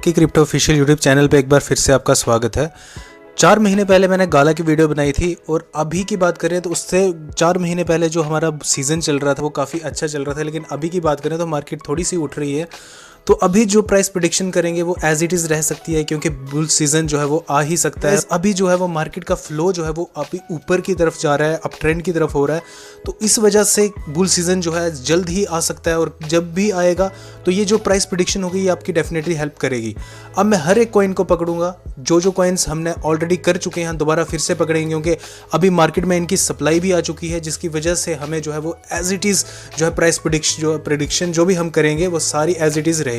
Lucky crypto official YouTube channel पे एक बार फिर से आपका स्वागत है। 4 महीने पहले मैंने गाला की वीडियो बनाई थी और अभी की बात करें तो उससे 4 महीने पहले जो हमारा सीज़न चल रहा था वो काफ़ी अच्छा चल रहा था, लेकिन अभी की बात करें तो मार्केट थोड़ी सी उठ रही है। तो अभी जो प्राइस प्रेडिक्शन करेंगे वो एज इट इज़ रह सकती है, क्योंकि बुल सीजन जो है वो आ ही सकता है। अभी जो है वो मार्केट का फ्लो जो है वो अभी ऊपर की तरफ जा रहा है, अप ट्रेंड की तरफ हो रहा है, तो इस वजह से बुल सीजन जो है जल्द ही आ सकता है। और जब भी आएगा तो ये जो प्राइस प्रेडिक्शन होगी ये आपकी डेफिनेटली हेल्प करेगी। अब मैं हर एक कॉइन को पकड़ूंगा, जो कॉइन्स हमने ऑलरेडी कर चुके हैं दोबारा फिर से पकड़ेंगे, क्योंकि अभी मार्केट में इनकी सप्लाई भी आ चुकी है, जिसकी वजह से हमें जो है वो एज इट इज़ जो है प्राइस प्रेडिक्शन जो भी हम करेंगे वो सारी एज इट इज़ रहेगी।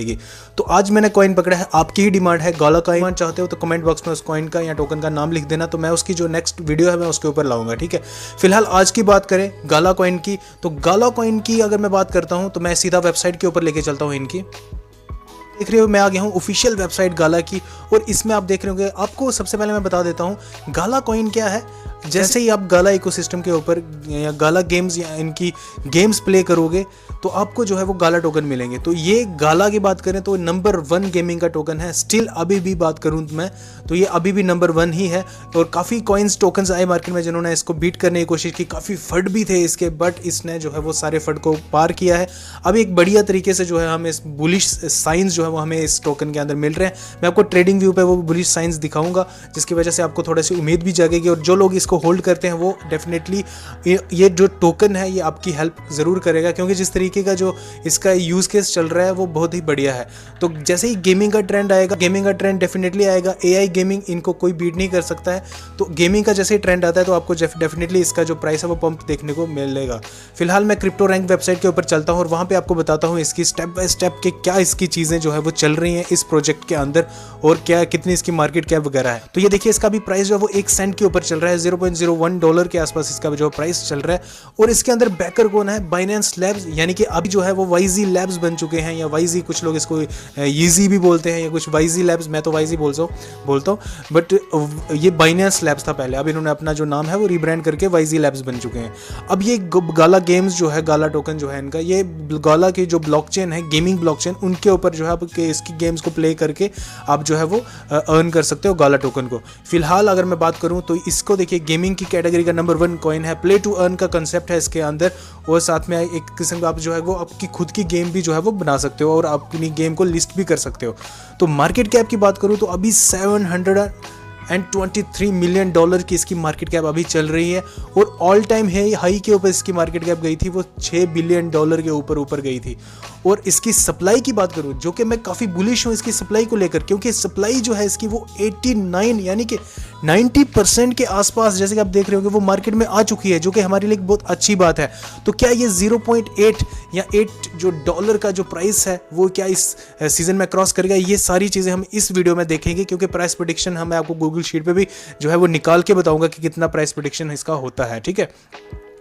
तो आज मैंने कॉइन पकड़ा है, आपकी ही डिमांड है गाला कॉइन चाहते हो तो कमेंट बॉक्स में उस कॉइन का या टोकन का नाम लिख देना, तो मैं उसकी जो नेक्स्ट वीडियो है मैं उसके ऊपर लाऊंगा। ठीक है, फिलहाल आज की बात करें गाला कॉइन की, तो गाला कॉइन की अगर मैं बात करता हूं तो मैं सीधा वेबसाइट के ऊपर लेके चलता हूं। इनकी देख रहे हो मैं आ गया हूँ ऑफिशियल वेबसाइट गाला की, और इसमें आप देख रहे होंगे। आपको सबसे पहले मैं बता देता हूँ गाला कॉइन क्या है। जैसे ही आप गाला इकोसिस्टम के ऊपर या गाला गेम्स या इनकी गेम्स प्ले करोगे तो आपको जो है वो गाला टोकन मिलेंगे। तो ये गाला की बात करें तो नंबर 1 गेमिंग का टोकन है। स्टिल अभी भी बात करूं मैं तो ये अभी भी नंबर 1 ही है, और काफ़ी कॉइन्स टोकन्स आए मार्केट में जिन्होंने इसको बीट करने की कोशिश की। काफ़ी फंड भी थे इसके, बट इसने जो है वो सारे फंड को पार किया है। अभी एक बढ़िया तरीके से जो है हमें इस बुलिश साइंस जो है वो हमें इस टोकन के अंदर मिल रहे हैं। मैं आपको ट्रेडिंग व्यू पे वो बुलिश साइंस दिखाऊंगा, जिसकी वजह से आपको थोड़ी सी उम्मीद भी जागेगी, और जो लोग इसको होल्ड करते हैं वो डेफिनेटली ये जो टोकन है ये आपकी हेल्प ज़रूर करेगा, क्योंकि जिस तरीके का जो इसका यूज़ केस चल रहा है वो बहुत ही बढ़िया है। तो जैसे ही गेमिंग का ट्रेंड आएगा, गेमिंग का ट्रेंड डेफिनेटली आएगा। एआई गेमिंग इनको कोई बीट नहीं कर सकता है। तो गेमिंग का जैसे ही ट्रेंड आता है तो आपको डेफिनेटली इसका जो प्राइस है वो पंप देखने को मिलेगा। फिलहाल मैं क्रिप्टो रैंक वेबसाइट के ऊपर चलता हूँ और वहाँ पे आपको बताता हूँ इसकी स्टेप बाय स्टेप के क्या इसकी चीज़ें जो है वो चल रही हैं इस प्रोजेक्ट के अंदर, और क्या कितनी इसकी मार्केट कैप वगैरह है। तो ये देखिए इसका भी प्राइस जो है वो 1 सेंट के ऊपर चल रहा है, $0.01 के आसपास इसका जो प्राइस चल रहा है। और इसके अंदर बैकर कौन है? बाइनेंस लैब्स, यानी कि अभी जो है वो YZ लैब्स बन चुके हैं, या YZ कुछ लोग इसको YZ भी बोलते हैं, या कुछ YZ लैब्स, मैं तो YZ बोलता हूँ, बट ये बाइनेंस लैब्स था पहले। अब इन्होंने अपना जो नाम है वो रीब्रांड करके YZ लैब्स बन चुके हैं। अब ये गाला गेम्स जो है, गाला टोकन जो है इनका, ये गाला की जो ब्लॉकचेन है, गेमिंग ब्लॉकचेन, उनके ऊपर जो है आप इसकी गेम्स को प्ले करके आप जो है वो अर्न कर सकते हो गाला टोकन को। फिलहाल अगर मैं बात करूं तो इसको देखिए गेमिंग की कैटेगरी का नंबर 1 कॉइन है। प्ले टू अर्न का कंसेप्ट है इसके अंदर, और साथ में एक किस्म का आप जो है वो आपकी खुद की गेम भी जो है वो बना सकते हो, और अपनी गेम को लिस्ट भी कर सकते हो। तो मार्केट कैप की बात करूं तो अभी $723 मिलियन की इसकी मार्केट कैप अभी चल रही है, और ऑल टाइम हाई के ऊपर इसकी मार्केट कैप गई थी वो $6 बिलियन के ऊपर गई थी। और इसकी सप्लाई की बात करूं, जो कि मैं काफ़ी बुलिश हूं इसकी सप्लाई को लेकर, क्योंकि सप्लाई जो है इसकी वो 89 यानी कि 90% के आसपास, जैसे कि आप देख रहे होंगे, वो मार्केट में आ चुकी है, जो कि हमारे लिए बहुत अच्छी बात है। तो क्या ये 0.8 या 8 जो डॉलर का जो प्राइस है वो क्या इस सीजन में क्रॉस करेगा? ये सारी चीज़ें हम इस वीडियो में देखेंगे, क्योंकि प्राइस प्रेडिक्शन मैं आपको गूगल शीट पे भी जो है वो निकाल के बताऊंगा कि कितना प्राइस प्रेडिक्शन इसका होता है। ठीक है,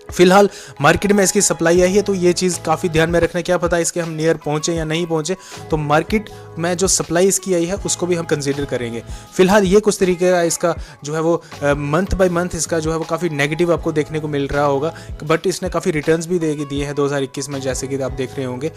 फिलहाल मार्केट में इसकी सप्लाई आई है, तो ये चीज़ काफ़ी ध्यान में रखना, क्या पता इसके हम नियर पहुँचे या नहीं पहुँचे, तो मार्केट में जो सप्लाई इसकी आई है उसको भी हम कंसीडर करेंगे। फिलहाल ये कुछ तरीके का इसका जो है वो मंथ बाय मंथ इसका जो है वो काफ़ी नेगेटिव आपको देखने को मिल रहा होगा, बट इसने काफ़ी रिटर्न्स भी दिए हैं 2021 में, जैसे कि आप देख रहे होंगे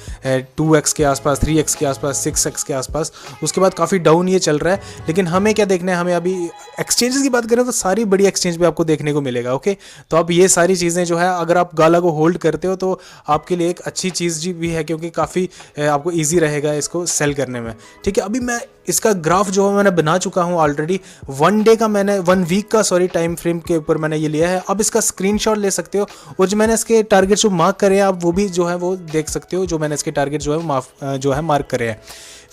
2x के आसपास, 3x के आसपास, 6x के आसपास। उसके बाद काफ़ी डाउन ये चल रहा है, लेकिन हमें क्या देखना है, हमें अभी एक्सचेंजेस की बात करें तो सारी बड़ी एक्सचेंज भी आपको देखने को मिलेगा। ओके, तो अब ये सारी चीज़ें जो है अगर आप गाला को होल्ड करते हो तो आपके लिए एक अच्छी चीज़ भी है, क्योंकि काफ़ी आपको इजी रहेगा इसको सेल करने में। ठीक है, अभी मैं इसका ग्राफ जो है मैंने बना चुका हूँ ऑलरेडी। 1 वीक का टाइम फ्रेम के ऊपर मैंने ये लिया है। अब इसका स्क्रीनशॉट ले सकते हो, और जो मैंने इसके टारगेट जो मार्क करे हैं आप वो भी जो है वो देख सकते हो, जो मैंने इसके टारगेट जो है मार्क करे हैं।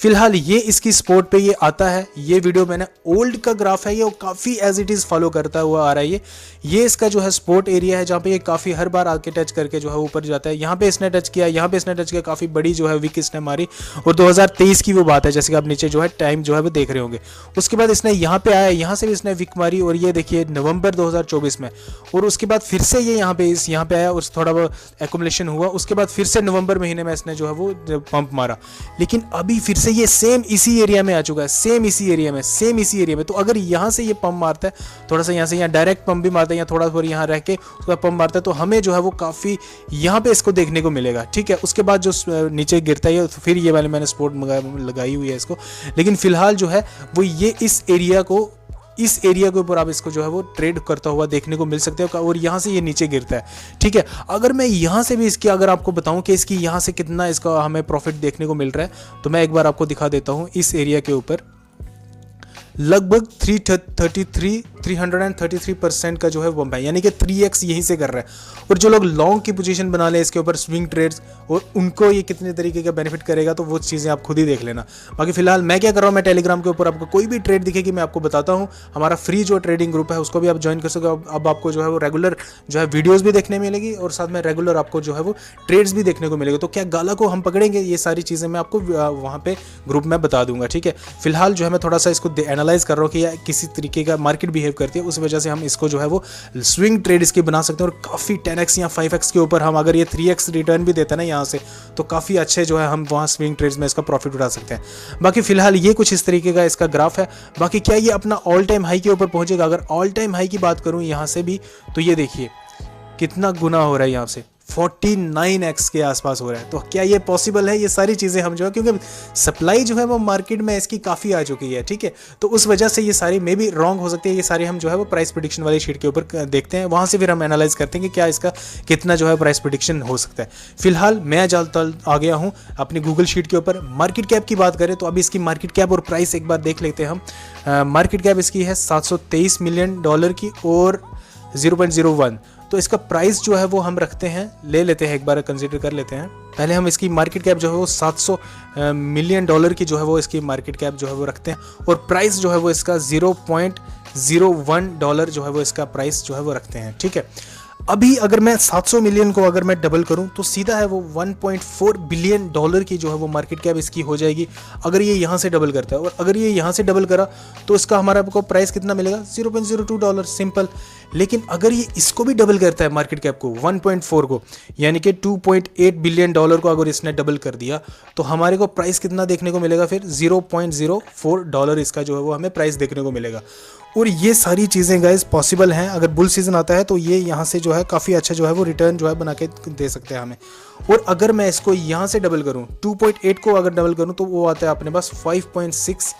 फिलहाल ये इसकी स्पोर्ट पे ये आता है। ये वीडियो मैंने ओल्ड का ग्राफ है, ये काफ़ी एज इट इज़ फॉलो करता हुआ आ रहा है। ये इसका जो है स्पोर्ट एरिया है, जहाँ पे ये काफ़ी हर बार आके टच करके जो है ऊपर जाता है। यहाँ पे इसने टच किया, यहाँ पे इसने टच किया, काफ़ी बड़ी जो है विक इसने मारी, और 2023 की वो बात है, जैसे कि आप नीचे जो है टाइम जो है वो देख रहे होंगे। उसके बाद इसने यहाँ पे आया, यहाँ से भी इसने विक मारी, और ये देखिए नवंबर 2024 में, और उसके बाद फिर से ये यहाँ पे आया और थोड़ा बहुत एक्युमुलेशन हुआ। उसके बाद फिर से नवंबर महीने में इसने जो है वो पंप मारा, लेकिन अभी फिर से ये सेम इसी एरिया में आ चुका है, सेम इसी एरिया में। तो अगर यहाँ से ये पंप मारता है, थोड़ा सा यहाँ से यहाँ डायरेक्ट पंप भी मारता है, या थोड़ा थोड़ा यहाँ रह के उसका पंप मारता है, तो हमें जो है वो काफ़ी यहाँ पे इसको देखने को मिलेगा। ठीक है, उसके बाद जो नीचे गिरता है, तो फिर ये वाले मैंने स्पोर्ट लगाई हुई है इसको, लेकिन लेकिन फिलहाल जो है वो ये इस एरिया के ऊपर आप इसको जो है वो ट्रेड करता हुआ देखने को मिल सकते हो और यहाँ से ये नीचे गिरता है, ठीक है। अगर मैं यहाँ से भी इसकी अगर आपको बताऊँ कि इसकी यहाँ से कितना इसका हमें प्रॉफिट देखने को मिल रहा है, तो मैं एक बार आपको दिखा देता हूँ। इस एरिया के ऊपर लगभग 333% का जो है वो है, यानी कि 3x यहीं से कर रहा है। और जो लोग लॉन्ग की पोजीशन बना ले इसके ऊपर स्विंग ट्रेड्स, और उनको ये कितने तरीके का बेनिफिट करेगा तो वो चीज़ें आप खुद ही देख लेना। बाकी फिलहाल मैं क्या कर रहा हूँ, मैं टेलीग्राम के ऊपर आपको कोई भी ट्रेड दिखेगी मैं आपको बताता हूँ। हमारा फ्री जो ट्रेडिंग ग्रुप है उसको भी आप ज्वाइन कर सकते हो। अब आपको जो है वो रेगुलर जो है वीडियोज़ भी देखने मिलेगी और साथ में रेगुलर आपको जो है वो ट्रेड्स भी देखने को मिलेगा। तो क्या गाला को हम पकड़ेंगे, ये सारी चीज़ें मैं आपको वहाँ पे ग्रुप में बता दूंगा, ठीक है। फिलहाल जो है मैं थोड़ा सा इसको एनालाइज कर रहा हूँ कि किसी तरीके का मार्केट बिहेव करती है, उस वजह से हम इसको जो है वो स्विंग ट्रेड इसकी बना सकते हैं। और काफ़ी 10x या 5x के ऊपर हम अगर ये 3x रिटर्न भी देते हैं ना यहाँ से, तो काफ़ी अच्छे जो है हम वहाँ स्विंग ट्रेड्स में इसका प्रॉफिट उठा सकते हैं। बाकी फिलहाल ये कुछ इस तरीके का इसका ग्राफ है। बाकी क्या ये अपना ऑल टाइम हाई के ऊपर पहुँचेगा? अगर ऑल टाइम हाई की बात करूँ यहाँ से भी, तो ये देखिए कितना गुना हो रहा है, यहाँ से 49x के आसपास हो रहा है। तो क्या ये पॉसिबल है? ये सारी चीज़ें हम जो है, क्योंकि सप्लाई जो है वो मार्केट में इसकी काफ़ी आ चुकी है, ठीक है। तो उस वजह से ये सारी मे भी रॉन्ग हो सकती है। ये सारी हम जो है वो प्राइस प्रेडिक्शन वाली शीट के ऊपर देखते हैं, वहाँ से फिर हम एनालाइज करते हैं कि क्या इसका कितना जो है प्राइस प्रेडिक्शन हो सकता है। फिलहाल मैं आ गया हूँ अपनी गूगल शीट के ऊपर। मार्केट कैप की बात करें तो अभी इसकी मार्केट कैप और प्राइस एक बार देख लेते हैं हम। मार्केट कैप इसकी है $723 मिलियन की और 0.01। तो इसका प्राइस जो है वो हम रखते हैं, ले लेते हैं, एक बार कंसीडर कर लेते हैं। पहले हम इसकी मार्केट कैप जो है वो $700 मिलियन की जो है वो इसकी मार्केट कैप जो है वो रखते हैं, और प्राइस जो है वो इसका $0.01 जो है वो इसका प्राइस जो है वो रखते हैं, ठीक है। अभी अगर मैं 700 मिलियन को अगर मैं डबल करूं तो सीधा है वो $1.4 बिलियन की जो है वो मार्केट कैप इसकी हो जाएगी, अगर ये यहाँ से डबल करता है। और अगर ये यहाँ से डबल करा तो इसका हमारा को प्राइस कितना मिलेगा? $0.02, सिंपल। लेकिन अगर ये इसको भी डबल करता है मार्केट कैप को 1.4 को, यानी कि $2.8 बिलियन को अगर इसने डबल कर दिया, तो हमारे को प्राइस कितना देखने को मिलेगा? फिर $0.04 इसका जो है वो हमें प्राइस देखने को मिलेगा। और ये सारी चीज़ें गाइस पॉसिबल हैं। अगर बुल सीजन आता है तो ये यहाँ से जो है काफ़ी अच्छा जो है वो रिटर्न जो है बना के दे सकते हैं हमें। और अगर मैं इसको यहाँ से डबल करूँ, 2.8 को अगर डबल करूँ, तो वो आता है अपने पास $5.6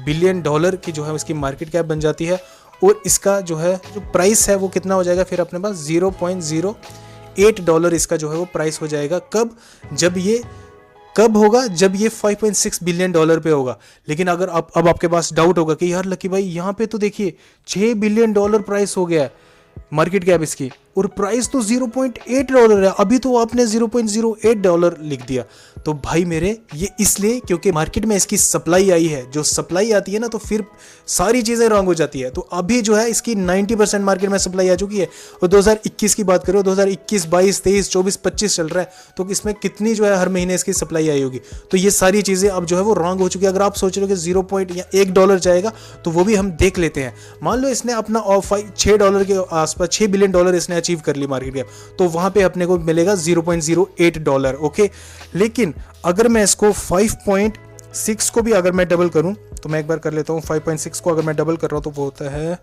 बिलियन की जो है उसकी मार्केट कैप बन जाती है। और इसका जो है जो प्राइस है वो कितना हो जाएगा? फिर अपने पास $0.08 इसका जो है वो प्राइस हो जाएगा। कब होगा? जब ये $5.6 बिलियन पे होगा। लेकिन अगर अब आपके पास डाउट होगा कि यार लकी भाई यहाँ पे तो देखिए $6 बिलियन प्राइस हो गया है मार्केट कैप इसकी, और प्राइस तो $0.8 है, अभी तो आपने $0.08 लिख दिया। तो भाई मेरे ये इसलिए क्योंकि मार्केट में इसकी सप्लाई आई है। जो सप्लाई आती है ना तो फिर सारी चीज़ें रॉन्ग हो जाती है। तो अभी जो है इसकी 90% मार्केट में सप्लाई आ चुकी है। और 2021 की बात करो, 2021, 22, 23, 24, 25 चल रहा है, तो इसमें कितनी जो है हर महीने इसकी सप्लाई आई होगी। तो ये सारी चीज़ें अब जो है वो रॉन्ग हो चुकी है। अगर आप सोच रहे हो कि $1 जाएगा तो वो भी हम देख लेते हैं। मान लो इसने अपना $6 के आसपास, $6 बिलियन इसने अचीव कर ली मार्केट कैप, तो वहां पे अपने को मिलेगा $0.08, ओके। लेकिन अगर मैं इसको 5.6 को भी अगर मैं डबल करूं, तो मैं एक बार कर लेता हूं, 5.6 को अगर मैं डबल कर रहा हूं तो वो होता है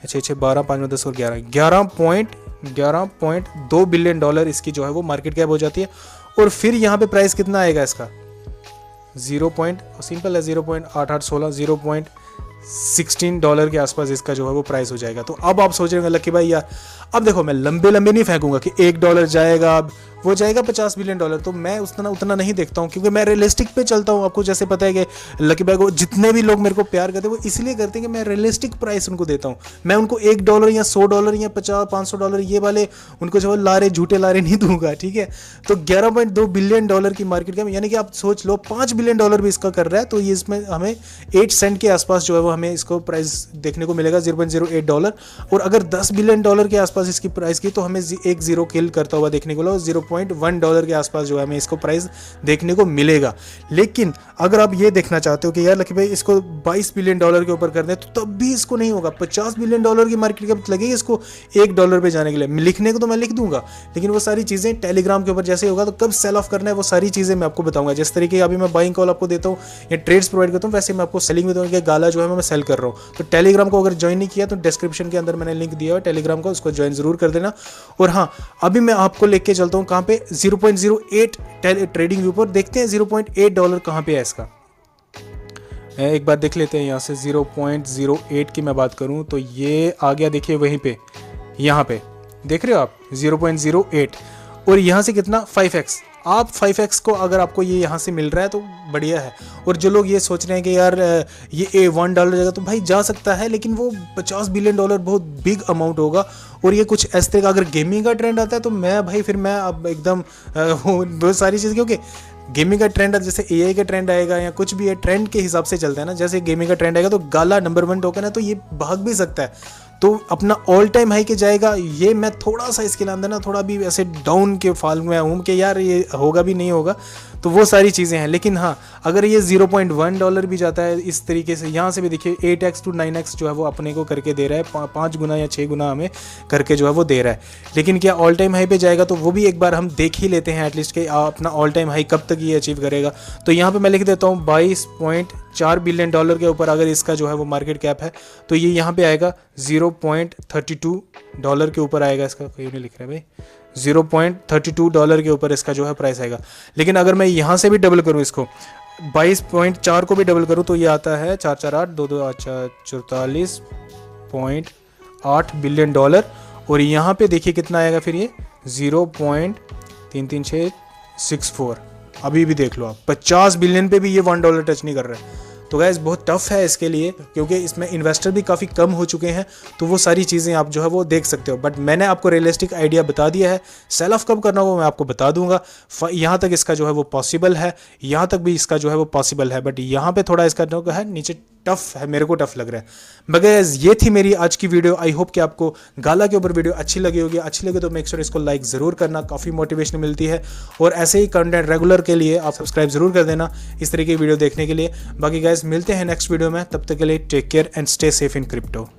6, 12, 5, 10 और 11.2 बिलियन इसकी जो है वो मार्केट कैप हो जाती है। और फिर यहाँ पे प्राइस कितना आएगा इसका? सिंपल है, 0.8816, $0.16 के आसपास इसका जो है वो प्राइस हो जाएगा। तो अब आप सोच रहे होंगे लकी भाई यार, अब देखो मैं लंबे नहीं फेंकूंगा कि $1 जाएगा, अब वो जाएगा $50 बिलियन। तो मैं उतना नहीं देखता हूँ, क्योंकि मैं रियलिस्टिक पे चलता हूँ। आपको जैसे पता है कि लकी भाई को जितने भी लोग मेरे को प्यार करते हैं वो इसलिए करते हैं कि मैं रियलिस्टिक प्राइस उनको देता हूँ। मैं उनको $1 या $100 या $50-500 ये वाले उनको जो झूठे लारे नहीं दूंगा, ठीक है। तो $11.2 बिलियन की मार्केट कैप, यानी कि आप सोच लो $5 बिलियन भी इसका कर रहा है। तो ये इसमें हमें 8 सेंट के आसपास जो है वो हमें इसको प्राइस देखने को मिलेगा, $0.08। और अगर $10 बिलियन के आसपास इसकी प्राइस की, तो हमें एक जीरो किल करता हुआ देखने को मिलेगा, $0.1 के आसपास जो है हमें इसको प्राइस देखने को मिलेगा। लेकिन अगर आप ये देखना चाहते हो कि यार लकी भाई इसको $22 बिलियन के ऊपर कर दें, तो तब भी इसको नहीं होगा। $50 बिलियन की मार्केट कैप लगेगी इसको $1 पे जाने के लिए। लिखने को तो मैं लिख दूंगा, लेकिन वो सारी चीज़ें टेलीग्राम के ऊपर जैसे होगा, तो कब सेल ऑफ करना है वो सारी चीज़ें मैं आपको बताऊंगा। जिस तरीके अभी मैं बाइंग कॉल आपको देता हूँ या ट्रेड्स प्रोवाइड करता हूँ, वैसे मैं आपको सेलिंग भी दूंगा कि गाला जो है मैं सेल कर रहा हूँ। तो टेलीग्राम को अगर ज्वाइन नहीं किया तो डिस्क्रिप्शन के अंदर मैंने लिंक दिया है टेलीग्राम का, उसको ज्वाइन जरूर कर देना। और हाँ, अभी मैं आपको लेके चलता हूँ कहाँ पे, 0.08 ट्रेडिंग व्यू पर देखते हैं $0.8 कहाँ पे है इसका। एक बार देख लेते हैं यहाँ से 0.08 की मैं बात करूँ तो ये आ गया, देखिए वहीं पे, यहाँ पे देख रहे हो आप 0.08, और यहाँ से कितना 5x। आप 5x को अगर आपको ये यहाँ से मिल रहा है तो बढ़िया है। और जो लोग ये सोच रहे हैं कि यार ये $1 जाएगा, तो भाई जा सकता है, लेकिन वो $50 बिलियन बहुत बिग अमाउंट होगा। और ये कुछ इस तरह का अगर गेमिंग का ट्रेंड आता है तो फिर मैं अब एकदम बहुत सारी चीज़, क्योंकि गेमिंग का ट्रेंड जैसे AI का ट्रेंड आएगा या कुछ भी है, ट्रेंड के हिसाब से चलता है ना। जैसे गेमिंग का ट्रेंड आएगा तो गाला नंबर 1 टोकन है, तो ये भाग भी सकता है, तो अपना ऑल टाइम हाई के जाएगा। ये मैं थोड़ा सा इसके अंदर ना थोड़ा भी ऐसे डाउन के फाल में हूँ कि यार ये होगा भी नहीं होगा, तो वो सारी चीज़ें हैं। लेकिन हाँ, अगर ये $0.1 भी जाता है इस तरीके से, यहाँ से भी देखिए 8x to 9x जो है वो अपने को करके दे रहा है, 5 गुना या 6 गुना हमें करके जो है वो दे रहा है। लेकिन क्या ऑल टाइम हाई पे जाएगा, तो वो भी एक बार हम देख ही लेते हैं एटलीस्ट कि अपना ऑल टाइम हाई कब तक ये अचीव करेगा। तो यहाँ पर मैं लिख देता हूँ $22.4 बिलियन के ऊपर अगर इसका जो है वो मार्केट कैप है, तो ये यहाँ पे आएगा $0.32 के ऊपर आएगा। इसका कोई नहीं लिख रहा है भाई, $0.32 के ऊपर इसका जो है प्राइस आएगा। लेकिन अगर मैं यहाँ से भी डबल करूँ इसको, 22.4 को भी डबल करूँ, तो ये आता है 4 4 8 2 2 44.8 बिलियन डॉलर। और यहाँ पे देखिए कितना आएगा फिर ये 0.33664। अभी भी देख लो आप, 50 बिलियन पे भी ये $1 टच नहीं कर रहा है। तो गाइस बहुत टफ है इसके लिए, क्योंकि इसमें इन्वेस्टर भी काफ़ी कम हो चुके हैं। तो वो सारी चीज़ें आप जो है वो देख सकते हो, बट मैंने आपको रियलिस्टिक आइडिया बता दिया है। सेल ऑफ कब करना होगा मैं आपको बता दूंगा। यहाँ तक इसका जो है वो पॉसिबल है, यहाँ तक भी इसका जो है वो पॉसिबल है, बट यहाँ पे थोड़ा इसका जो है नीचे टफ है, मेरे को टफ लग रहा है। मगर ये थी मेरी आज की वीडियो। आई होप कि आपको गाला के ऊपर वीडियो अच्छी लगी होगी। अच्छी लगे तो मेक श्योर इसको लाइक ज़रूर करना, काफ़ी मोटिवेशन मिलती है। और ऐसे ही कंटेंट रेगुलर के लिए आप सब्सक्राइब ज़रूर कर देना इस तरीके की वीडियो देखने के लिए। बाकी गाइस मिलते हैं नेक्स्ट वीडियो में, तब तक के लिए take care and stay safe in crypto.